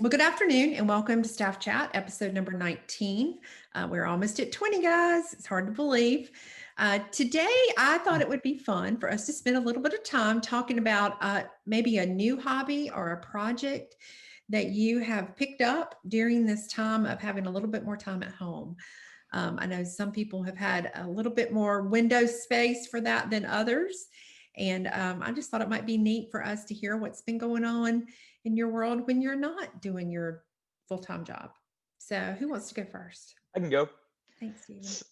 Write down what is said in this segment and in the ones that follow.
Well, good afternoon and welcome to Staff Chat, episode number 19. We're almost at 20, guys. It's hard to believe. Today, I thought it would be fun for us to spend a little bit of time talking about maybe a new hobby or a project that you have picked up during this time of having a little bit more time at home. I know some people have had a little bit more window space for that than others. And I just thought it might be neat for us to hear what's been going on in your world when you're not doing your full-time job. So who wants to go first? I can go. Thanks, Stephen. S-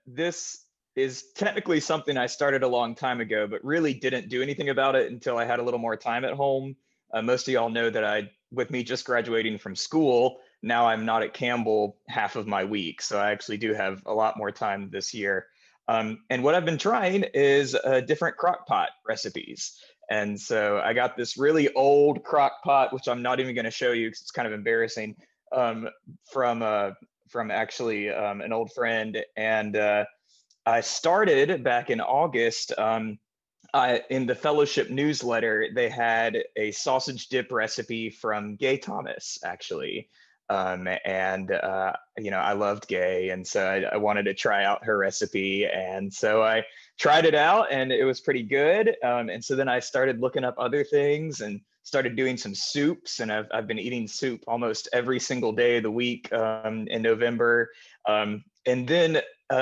this is technically something I started a long time ago, but really didn't do anything about it until I had a little more time at home. Most of y'all know that with me just graduating from school, now I'm not at Campbell half of my week. So I actually do have a lot more time this year. And what I've been trying is different crock pot recipes. And so I got this really old crock pot, which I'm not even going to show you because it's kind of embarrassing, um, from actually an old friend. And I started back in August. In the fellowship newsletter, they had a sausage dip recipe from Gay Thomas, actually. I loved Gay, and so I wanted to try out her recipe. And so I tried it out, and it was pretty good. And so then I started looking up other things and started doing some soups, and I've been eating soup almost every single day of the week in November. And then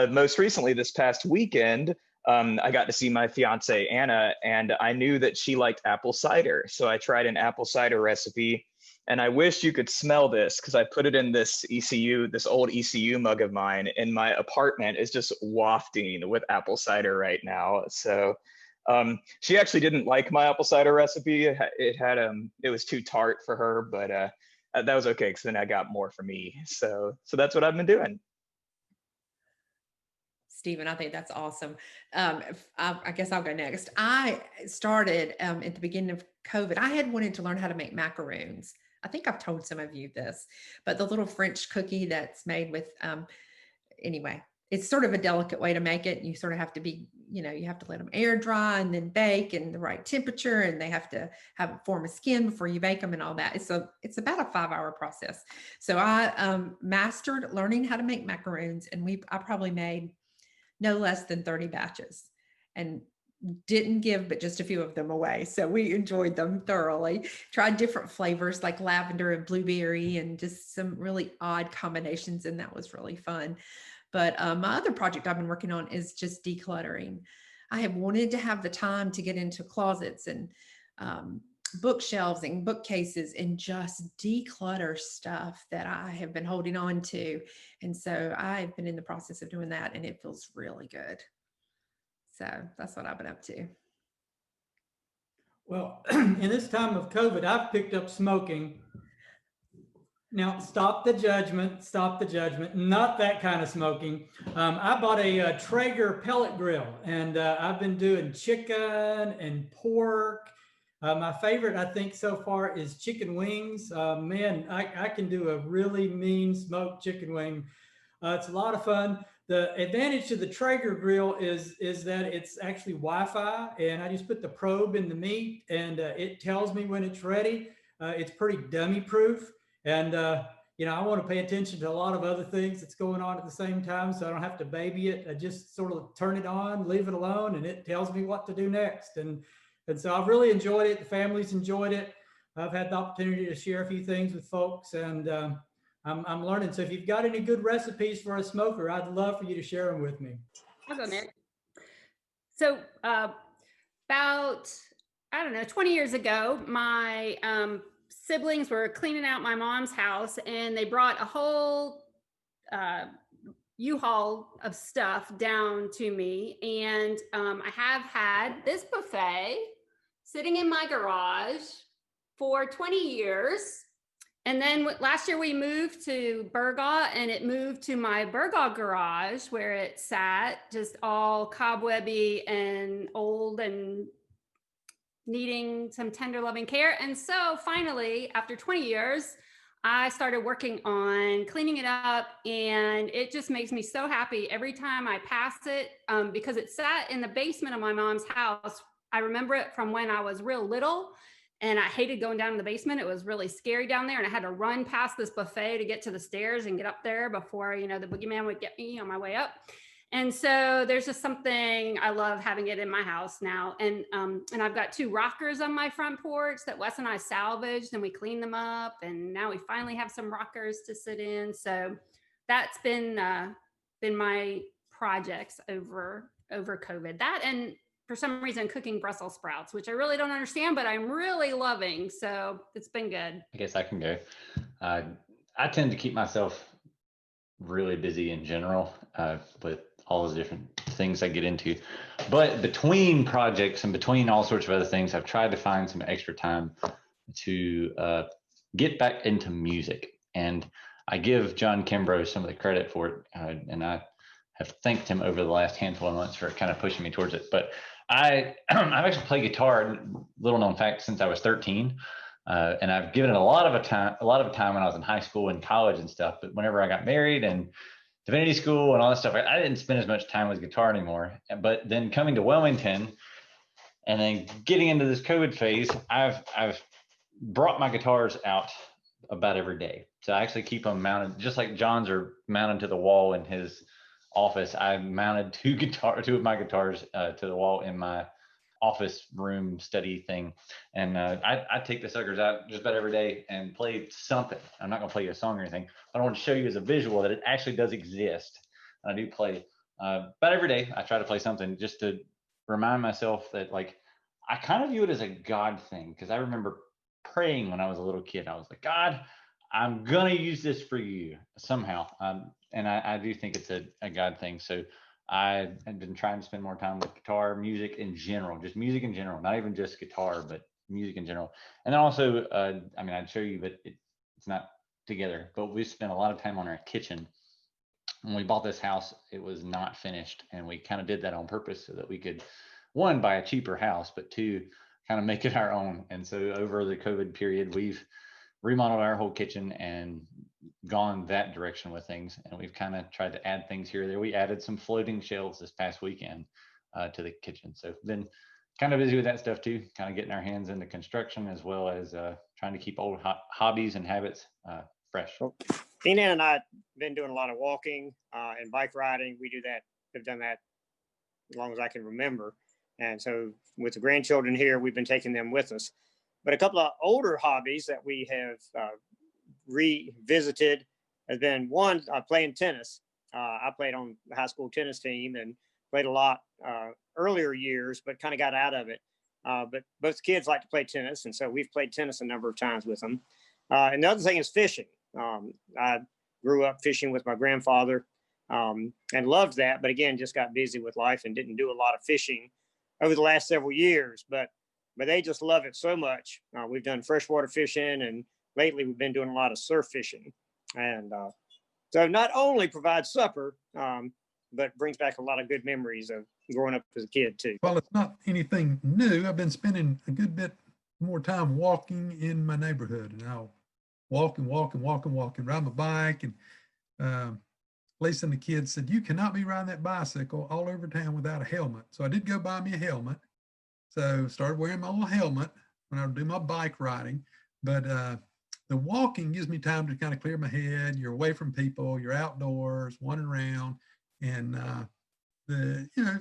most recently, this past weekend, I got to see my fiance Anna, and I knew that she liked apple cider, so I tried an apple cider recipe. And I wish you could smell this because I put it in this this old ECU mug of mine, and my apartment is just wafting with apple cider right now. So she actually didn't like my apple cider recipe. It was too tart for her, but that was okay because then I got more for me. So that's what I've been doing. Stephen, I think that's awesome. I guess I'll go next. I started at the beginning of COVID. I had wanted to learn how to make macaroons. I think I've told some of you this, but the little French cookie that's made with, anyway, it's sort of a delicate way to make it. You sort of have to be, you have to let them air dry and then bake in the right temperature, and they have to form a skin before you bake them and all that. It's about a 5-hour process. So I mastered learning how to make macaroons, and I probably made no less than 30 batches and didn't give but just a few of them away. So we enjoyed them thoroughly. Tried different flavors like lavender and blueberry and just some really odd combinations, and that was really fun. But my other project I've been working on is just decluttering. I have wanted to have the time to get into closets and bookshelves and bookcases and just declutter stuff that I have been holding on to. And so I've been in the process of doing that, and it feels really good. So that's what I've been up to. Well, in this time of COVID, I've picked up smoking. Now, stop the judgment, stop the judgment. Not that kind of smoking. I bought a Traeger pellet grill, and I've been doing chicken and pork. My favorite, I think, so far is chicken wings. Man, I can do a really mean smoked chicken wing. It's a lot of fun. The advantage to the Traeger grill is that it's actually Wi-Fi, and I just put the probe in the meat, and it tells me when it's ready. It's pretty dummy proof, and I want to pay attention to a lot of other things that's going on at the same time, so I don't have to baby it. I just sort of turn it on, leave it alone, and it tells me what to do next. And so I've really enjoyed it. The family's enjoyed it. I've had the opportunity to share a few things with folks, and I'm learning. So if you've got any good recipes for a smoker, I'd love for you to share them with me. I'll go next. So about, I don't know, 20 years ago, my siblings were cleaning out my mom's house, and they brought a whole U-Haul of stuff down to me. And I have had this buffet sitting in my garage for 20 years. And then last year we moved to Burgaw, and it moved to my Burgaw garage where it sat just all cobwebby and old and needing some tender loving care. And so finally, after 20 years, I started working on cleaning it up, and it just makes me so happy every time I pass it, because it sat in the basement of my mom's house. I remember it from when I was real little. And I hated going down in the basement. It was really scary down there. And I had to run past this buffet to get to the stairs and get up there before, you know, the boogeyman would get me on my way up. And so there's just something, I love having it in my house now. And I've got 2 rockers on my front porch that Wes and I salvaged, and we cleaned them up. And now we finally have some rockers to sit in. So that's been my projects over COVID. That, and for some reason cooking Brussels sprouts, which I really don't understand, but I'm really loving. So it's been good. I guess I can go. I tend to keep myself really busy in general with all the different things I get into. But between projects and between all sorts of other things, I've tried to find some extra time to get back into music. And I give John Kimbrough some of the credit for it. And I have thanked him over the last handful of months for kind of pushing me towards it. But I've actually played guitar, little known fact, since I was 13. And I've given it a lot of time when I was in high school and college and stuff. But whenever I got married and divinity school and all that stuff, I didn't spend as much time with guitar anymore. But then coming to Wilmington and then getting into this COVID phase, I've brought my guitars out about every day. So I actually keep them mounted, just like John's are mounted to the wall in his office. I mounted 2 of my guitars to the wall in my office room study thing, and I take the suckers out just about every day and play something. I'm not going to play you a song or anything, but I want to show you as a visual that it actually does exist. And I do play about every day. I try to play something just to remind myself that, like, I kind of view it as a God thing, because I remember praying when I was a little kid. I was like, God, I'm gonna use this for you somehow, and I do think it's a God thing. So I have been trying to spend more time with guitar, music in general, just music in general, not even just guitar, but music in general. And then also, I mean, I'd show you, but it's not together, but we spent a lot of time on our kitchen. When we bought this house, it was not finished. And we kind of did that on purpose so that we could, 1, buy a cheaper house, but 2, kind of make it our own. And so over the COVID period, we've remodeled our whole kitchen and gone that direction with things, and we've kind of tried to add things here or there. We added some floating shelves this past weekend to the kitchen, so been kind of busy with that stuff too, kind of getting our hands into construction, as well as trying to keep old hobbies and habits fresh. Well, Tina and I have been doing a lot of walking and bike riding. We do that, have done that as long as I can remember, and so with the grandchildren here, we've been taking them with us. But a couple of older hobbies that we have revisited has been, one, playing tennis. I played on the high school tennis team and played a lot earlier years, but kind of got out of it. But both kids like to play tennis, and so we've played tennis a number of times with them. And the other thing is fishing. I grew up fishing with my grandfather and loved that, but again, just got busy with life and didn't do a lot of fishing over the last several years. But they just love it so much. We've done freshwater fishing, and lately we've been doing a lot of surf fishing. And so not only provides supper, but brings back a lot of good memories of growing up as a kid too. Well, it's not anything new. I've been spending a good bit more time walking in my neighborhood, and I'll walk and ride my bike. And Lisa and the kids said, you cannot be riding that bicycle all over town without a helmet. So I did go buy me a helmet. So started wearing my little helmet when I do my bike riding. But the walking gives me time to kind of clear my head. You're away from people, you're outdoors, wandering around. And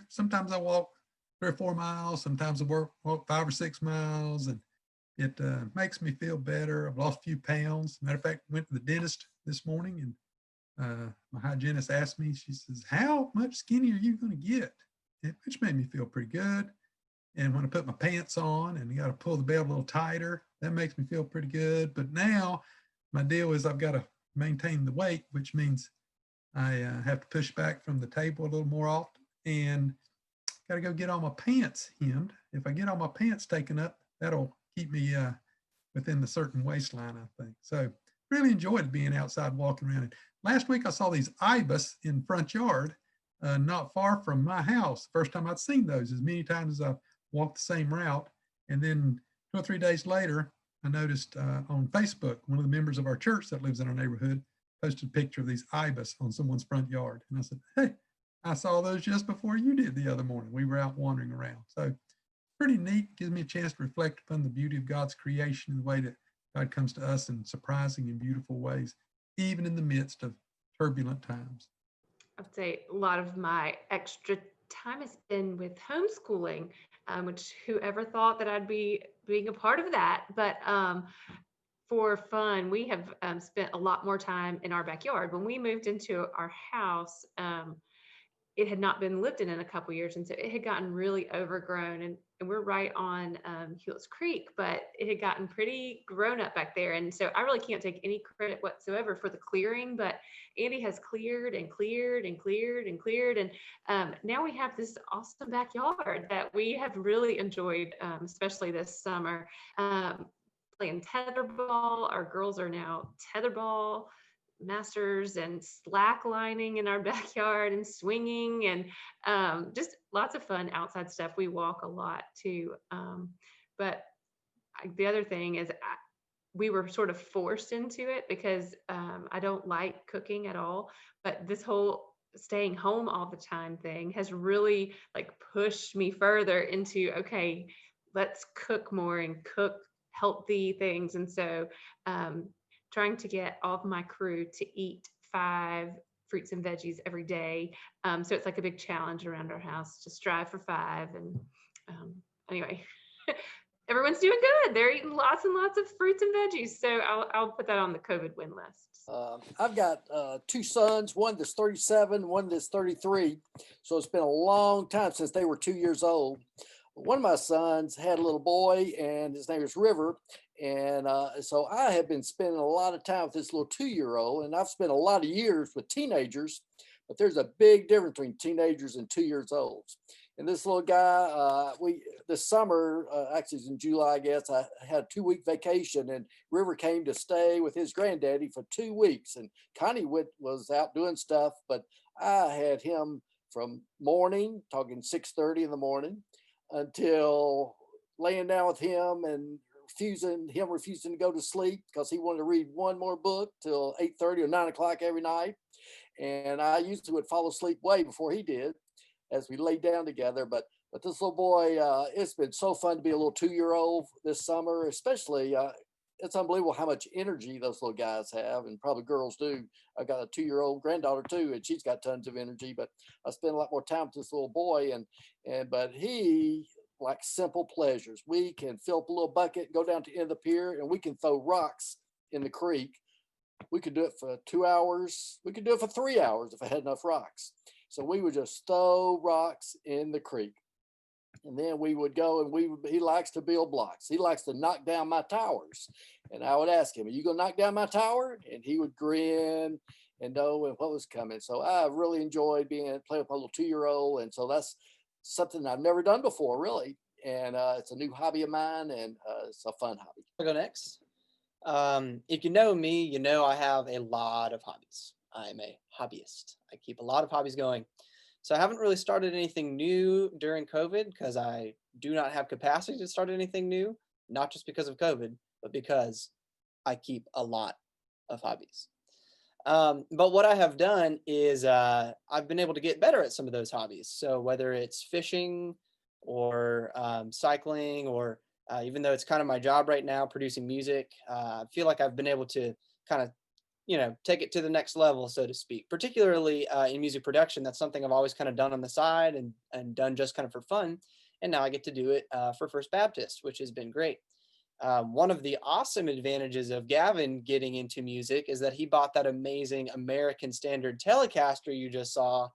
sometimes I walk 3 or 4 miles, sometimes I walk 5 or 6 miles, and it makes me feel better. I've lost a few pounds. Matter of fact, I went to the dentist this morning, and my hygienist asked me, she says, how much skinnier are you going to get? Which made me feel pretty good. And when I put my pants on and you got to pull the belt a little tighter, that makes me feel pretty good. But now my deal is I've got to maintain the weight, which means I have to push back from the table a little more often, and got to go get all my pants hemmed. If I get all my pants taken up, that'll keep me within the certain waistline, I think. So really enjoyed being outside walking around. And last week I saw these ibis in front yard, not far from my house. First time I'd seen those, as many times as I've walked the same route. And then 2 or 3 days later, I noticed on Facebook, one of the members of our church that lives in our neighborhood posted a picture of these ibis on someone's front yard. And I said, hey, I saw those just before you did the other morning. We were out wandering around. So pretty neat. Gives me a chance to reflect upon the beauty of God's creation and the way that God comes to us in surprising and beautiful ways, even in the midst of turbulent times. I'd say a lot of my extra time has been with homeschooling, which whoever thought that I'd be being a part of that. But for fun, we have spent a lot more time in our backyard. When we moved into our house, it had not been lived in a couple years, and so it had gotten really overgrown. And we're right on Hewlett's Creek, but it had gotten pretty grown up back there. And so I really can't take any credit whatsoever for the clearing, but Andy has cleared and cleared and cleared and cleared. And now we have this awesome backyard that we have really enjoyed, especially this summer. Playing tetherball. Our girls are now tetherball masters and slacklining in our backyard and swinging, and just lots of fun outside stuff. We walk a lot too. But the other thing is we were sort of forced into it because I don't like cooking at all. But this whole staying home all the time thing has really like pushed me further into, okay, let's cook more and cook healthy things. And so trying to get all of my crew to eat 5 fruits and veggies every day. So it's like a big challenge around our house to strive for 5. And anyway, everyone's doing good. They're eating lots and lots of fruits and veggies. So I'll put that on the COVID win list. I've got 2 sons, one that's 37, one that's 33. So it's been a long time since they were 2 years old. One of my sons had a little boy, and his name is River. And so I have been spending a lot of time with this little 2-year-old, and I've spent a lot of years with teenagers, but there's a big difference between teenagers and 2 years olds. And this little guy, this summer, actually in July, I guess, I had a 2-week vacation, and River came to stay with his granddaddy for 2 weeks. And Connie was out doing stuff, but I had him from morning, talking 6:30 in the morning, until laying down with him and refusing to go to sleep because he wanted to read one more book till 8:30 or 9 o'clock every night. And I usually would fall asleep way before he did as we laid down together. But this little boy, it's been so fun to be a little 2-year-old this summer, especially. It's unbelievable how much energy those little guys have, and probably girls do. I got a 2-year-old granddaughter too, and she's got tons of energy. But I spend a lot more time with this little boy, but he likes simple pleasures. We can fill up a little bucket, go down to the end of the pier, and we can throw rocks in the creek. We could do it for 2 hours. We could do it for 3 hours if I had enough rocks. So we would just throw rocks in the creek. And then we would go, and he likes to build blocks. He likes to knock down my towers. And I would ask him, are you going to knock down my tower? And he would grin and know what was coming. So I really enjoyed playing with my little 2-year-old. And so that's something I've never done before, really. And it's a new hobby of mine, and it's a fun hobby. I'll go next. If you know me, you know I have a lot of hobbies. I'm a hobbyist. I keep a lot of hobbies going. So I haven't really started anything new during COVID because I do not have capacity to start anything new, not just because of COVID, but because I keep a lot of hobbies. But what I have done is I've been able to get better at some of those hobbies. So whether it's fishing or cycling, or even though it's kind of my job right now, producing music, I feel like I've been able to kind of take it to the next level, so to speak, particularly in music production. That's something I've always kind of done on the side and done just kind of for fun. And now I get to do it for First Baptist, which has been great. One of the awesome advantages of Gavin getting into music is that he bought that amazing American Standard Telecaster you just saw.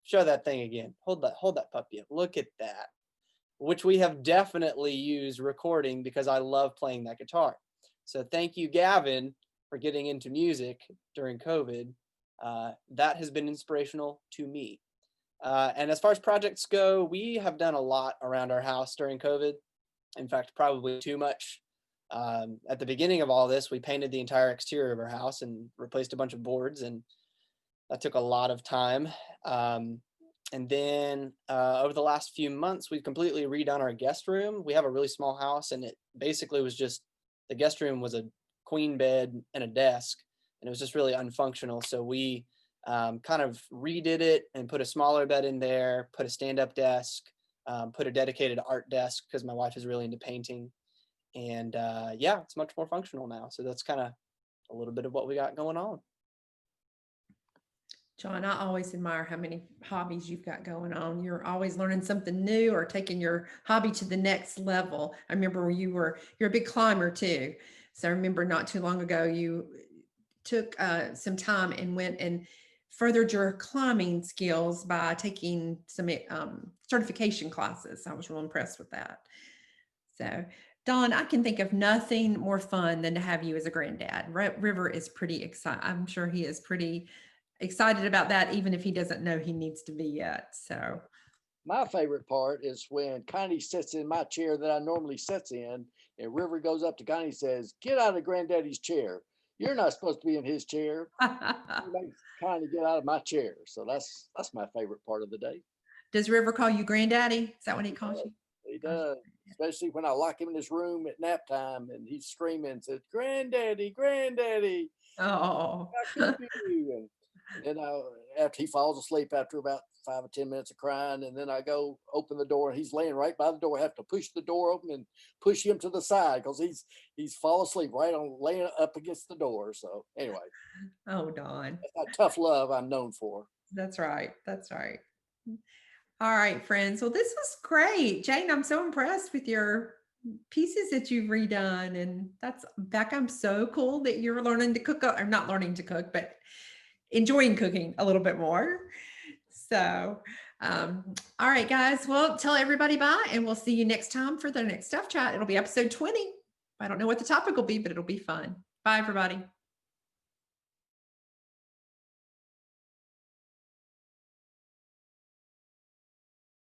Show that thing again. Hold that puppy up. Look at that. Which we have definitely used recording because I love playing that guitar. So thank you, Gavin, for getting into music during COVID. That has been inspirational to me. And as far as projects go, we have done a lot around our house during COVID. In fact, probably too much. At the beginning of all this, we painted the entire exterior of our house and replaced a bunch of boards, and that took a lot of time. And then over the last few months, we've completely redone our guest room. We have a really small house, and it basically was just, the guest room was a queen bed and a desk, and it was just really unfunctional. So we kind of redid it and put a smaller bed in there, put a stand-up desk, put a dedicated art desk because my wife is really into painting. And yeah, it's much more functional now. So that's kind of a little bit of what we got going on. John, I always admire how many hobbies you've got going on. You're always learning something new or taking your hobby to the next level. I remember you're a big climber too. So I remember not too long ago, you took some time and went and furthered your climbing skills by taking some certification classes. I was real impressed with that. So Don, I can think of nothing more fun than to have you as a granddad. River is pretty excited. I'm sure he is pretty excited about that, even if he doesn't know he needs to be yet. So My favorite part is when Connie sits in my chair that I normally sits in, and River goes up to Connie and says, "Get out of Granddaddy's chair. You're not supposed to be in his chair." He makes Connie get out of my chair. So that's my favorite part of the day. does River call you granddaddy? Is that what he calls you? He does, especially when I lock him in his room at nap time and he's screaming and says, "Granddaddy, Granddaddy, Oh, how could you?" And then after he falls asleep after about 5 or 10 minutes of crying, and then I go open the door and he's laying right by the door. I have to push the door open and push him to the side because he's fall asleep right on laying up against the door. So anyway, oh, Don. that's that tough love I'm known for. That's right. That's right. All right, friends. Well, this was great. Jane, I'm so impressed with your pieces that you've redone. And that's Becca, I'm so cool that you're learning to cook, or not learning to cook, but enjoying cooking a little bit more. So, all right, guys. Well, tell everybody bye, and we'll see you next time for the next Stuff Chat. It'll be episode 20. I don't know what the topic will be, but it'll be fun. Bye, everybody.